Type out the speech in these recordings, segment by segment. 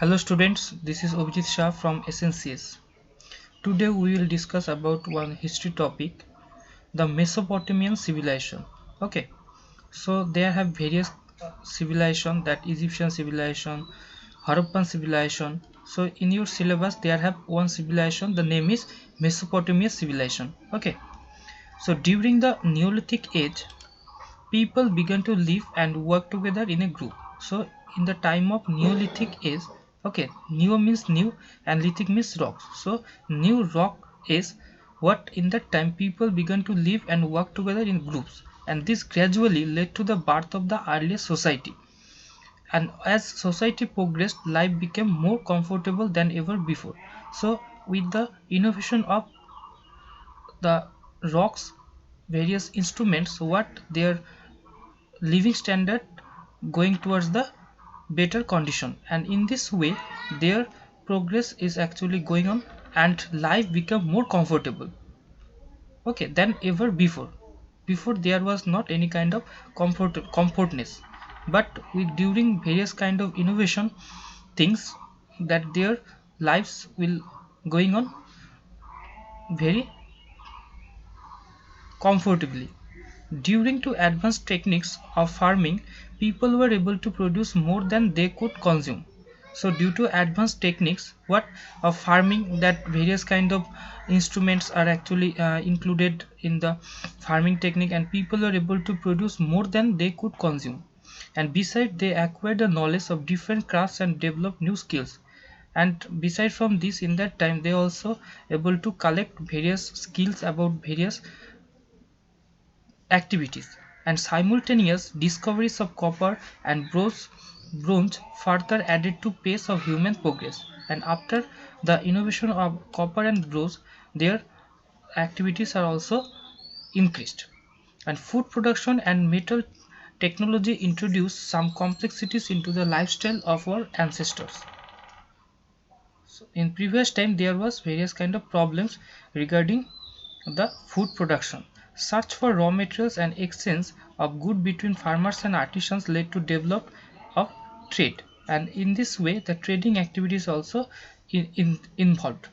Hello students, this is Abhijit Shah from SNCS. Today we will discuss about one history topic, the Mesopotamian civilization. Okay, so there have various civilization, that Egyptian civilization, Harappan civilization. So in your syllabus there have one civilization, the name is Mesopotamian civilization. Okay, so during the Neolithic age, people began to live and work together in a group. So in the time of Neolithic age, okay, neo means new and lithic means rocks. So new rock is what in that time people began to live and work together in groups, and this gradually led to the birth of the earliest society. And as society progressed, life became more comfortable than ever before. So with the innovation of the rocks, various instruments, what their living standard going towards the better condition, and in this way their progress is actually going on and life become more comfortable, okay, than ever before there was not any kind of comfortness, but with during various kind of innovation things, that their lives will going on very comfortably. Due to advanced techniques of farming, people were able to produce more than they could consume. So due to advanced techniques what of farming, that various kind of instruments are actually included in the farming technique, and people were able to produce more than they could consume. And besides, they acquired the knowledge of different crafts and developed new skills. And beside from this, in that time they also able to collect various skills about various activities, and simultaneous discoveries of copper and bronze further added to pace of human progress. And after the innovation of copper and bronze, their activities are also increased. And food production and metal technology introduced some complexities into the lifestyle of our ancestors. So in previous time there was various kind of problems regarding the food production. Search for raw materials and exchange of good between farmers and artisans led to develop of trade, and in this way the trading activities also involved.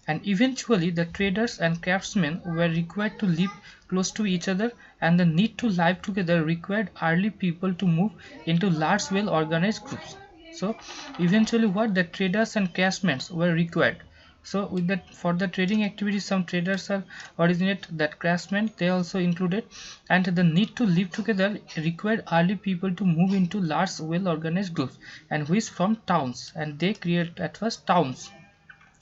And eventually the traders and craftsmen were required to live close to each other, and the need to live together required early people to move into large well organized groups. So eventually what the traders and craftsmen were required. So with that, for the trading activities, some traders are originate, that craftsmen they also included, and the need to live together required early people to move into large well organized groups, and which from towns, and they create at first towns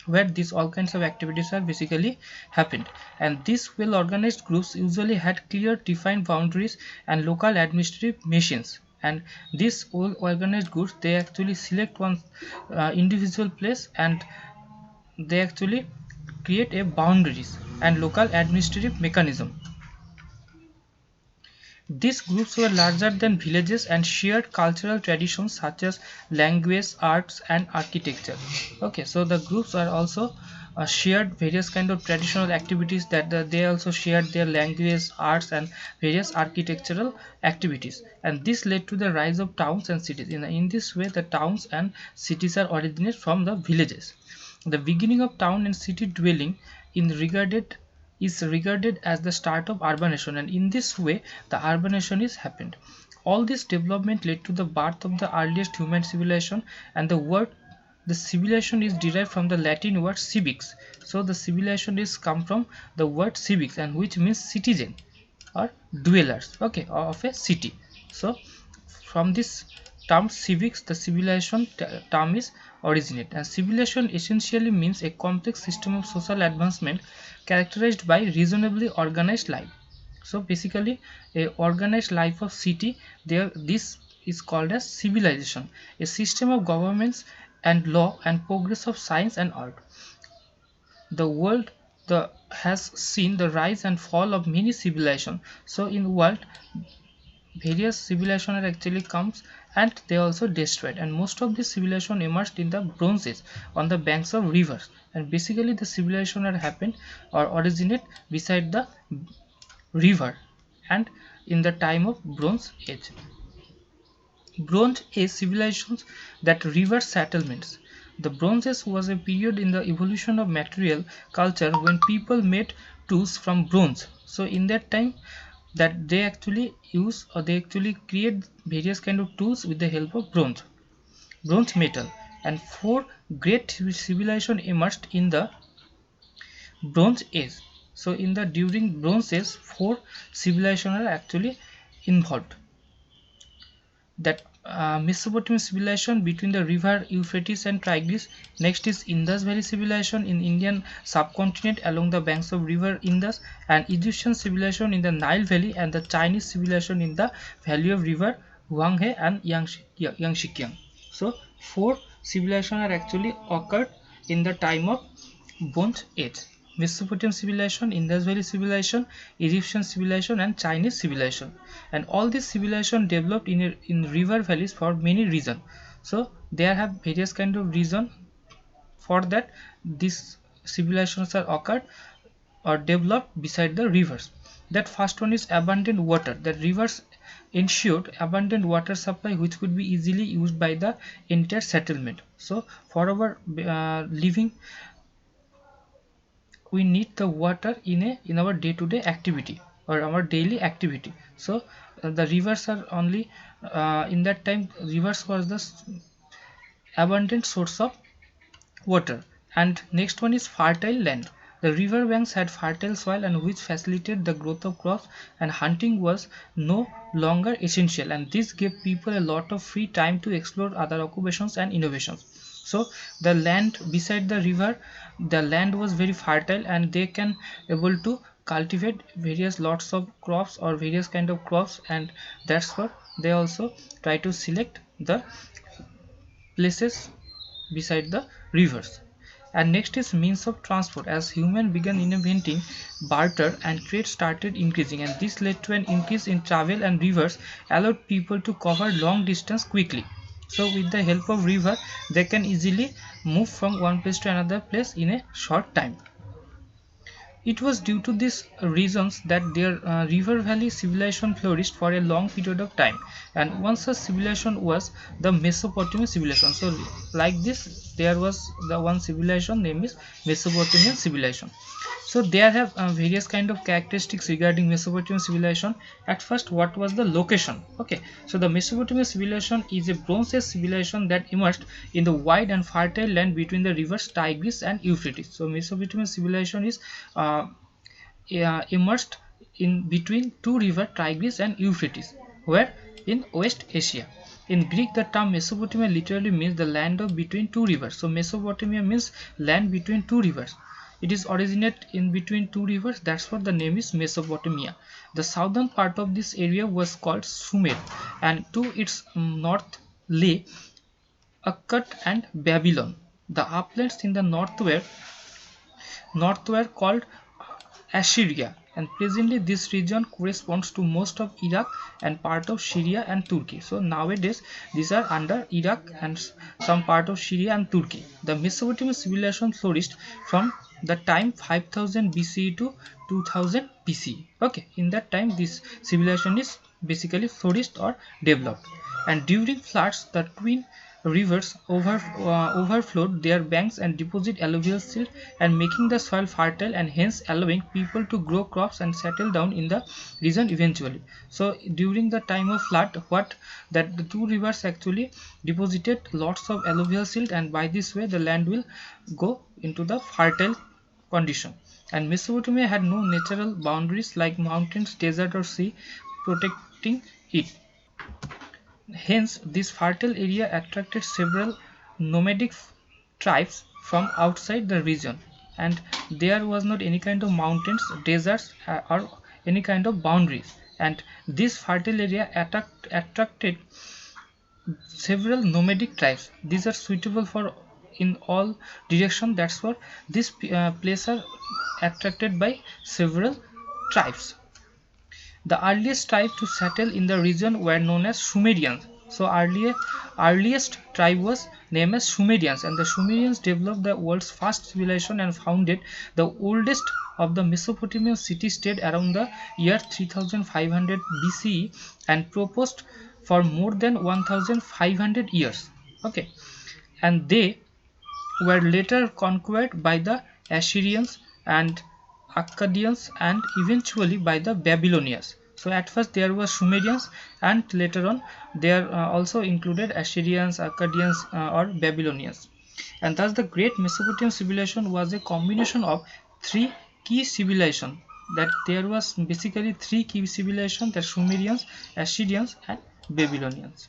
where these all kinds of activities are basically happened. And these well organized groups usually had clear defined boundaries and local administrative machines. And these well organized groups they actually select one individual place, and they actually create a boundaries and local administrative mechanism. These groups were larger than villages and shared cultural traditions such as language, arts, and architecture. Okay, so the groups are also shared various kind of traditional activities, that they also shared their language, arts, and various architectural activities. And this led to the rise of towns and cities. In this way, the towns and cities are originated from the villages. The beginning of town and city dwelling in regarded is regarded as the start of urbanization, and in this way the urbanization is happened. All this development led to the birth of the earliest human civilization, and the civilization is derived from the Latin word civics. So the civilization is come from the word civics, and which means citizen or dwellers, okay, of a city. So from this term civics, the civilization term is originate. And civilization essentially means a complex system of social advancement characterized by reasonably organized life. So basically a organized life of city, there this is called as civilization, a system of governments and law and progress of science and art. The world has seen the rise and fall of many civilizations. So in the world various civilizations actually comes, and they also destroyed, and most of the civilization emerged in the bronze age on the banks of rivers. And basically the civilization had happened or originate beside the river, and in the time of bronze age. Bronze age civilizations, that river settlements, The Bronze Age was a period in the evolution of material culture when people made tools from bronze. So in that time, that they actually use, or they actually create various kind of tools with the help of bronze metal. And four great civilization emerged in the Bronze Age. So in the during Bronze Age, four civilizations are actually involved. That Mesopotamian civilization between the river Euphrates and Tigris. Next is Indus Valley civilization in Indian subcontinent along the banks of river Indus, and Egyptian civilization in the Nile Valley, and the Chinese civilization in the valley of river Huanghe and Yangtze. So four civilizations are actually occurred in the time of Bronze Age: Mesopotamian civilization, Indus Valley civilization, Egyptian civilization, and Chinese civilization. And all these civilizations developed in river valleys for many reasons. So there have various kind of reason for that these civilizations are occurred or developed beside the rivers. That first one is abundant water. That rivers ensured abundant water supply which could be easily used by the entire settlement. So for our living, we need the water in our day-to-day activity or our daily activity. So the rivers are only in that time, rivers was the abundant source of water. And next one is fertile land. The river banks had fertile soil and which facilitated the growth of crops, and hunting was no longer essential, and this gave people a lot of free time to explore other occupations and innovations. So the land beside the river, the land was very fertile, and they can able to cultivate various lots of crops or various kind of crops, and that's what they also try to select the places beside the rivers. And next is means of transport. As human began inventing barter and trade started increasing, and this led to an increase in travel, and rivers allowed people to cover long distance quickly. So with the help of river, they can easily move from one place to another place in a short time. It was due to these reasons that their river valley civilization flourished for a long period of time, and one such civilization was the Mesopotamian civilization. So like this, there was the one civilization name is Mesopotamian civilization. So there have various kind of characteristics regarding Mesopotamian civilization. At first, what was the location? Okay, so the Mesopotamian civilization is a Bronze Age civilization that emerged in the wide and fertile land between the rivers Tigris and Euphrates. So Mesopotamian civilization is emerged in between two rivers Tigris and Euphrates, where in West Asia. In Greek, the term Mesopotamia literally means the land of between two rivers. So Mesopotamia means land between two rivers. It is originate in between two rivers. That's what the name is Mesopotamia. The southern part of this area was called Sumer, and to its north lay Akkad and Babylon. The uplands in the north were called Assyria, and presently this region corresponds to most of Iraq and part of Syria and Turkey. So nowadays these are under Iraq and some part of Syria and Turkey. The Mesopotamian civilization flourished from the time 5000 BCE to 2000 BCE. Okay, in that time this civilization is basically flourished or developed. And during floods, the twin rivers overflowed their banks and deposit alluvial silt, and making the soil fertile, and hence allowing people to grow crops and settle down in the region eventually. So during the time of flood, what that the two rivers actually deposited lots of alluvial silt, and by this way the land will go into the fertile condition. And Mesopotamia had no natural boundaries like mountains, desert, or sea protecting it. Hence, this fertile area attracted several nomadic tribes from outside the region, and there was not any kind of mountains, deserts, or any kind of boundaries. And this fertile area attracted several nomadic tribes. These are suitable for in all direction. That's what this place are attracted by several tribes. The earliest tribe to settle in the region were known as Sumerians. So earliest tribe was named as Sumerians, and the Sumerians developed the world's first civilization and founded the oldest of the Mesopotamian city-state around the year 3500 BCE, and proposed for more than 1500 years. Okay, and they were later conquered by the Assyrians and Akkadians and eventually by the Babylonians. So at first there were Sumerians, and later on there also included Assyrians, Akkadians, or Babylonians. And thus the great Mesopotamian civilization was a combination of three key civilizations. That there was basically three key civilizations: the Sumerians, Assyrians, and Babylonians.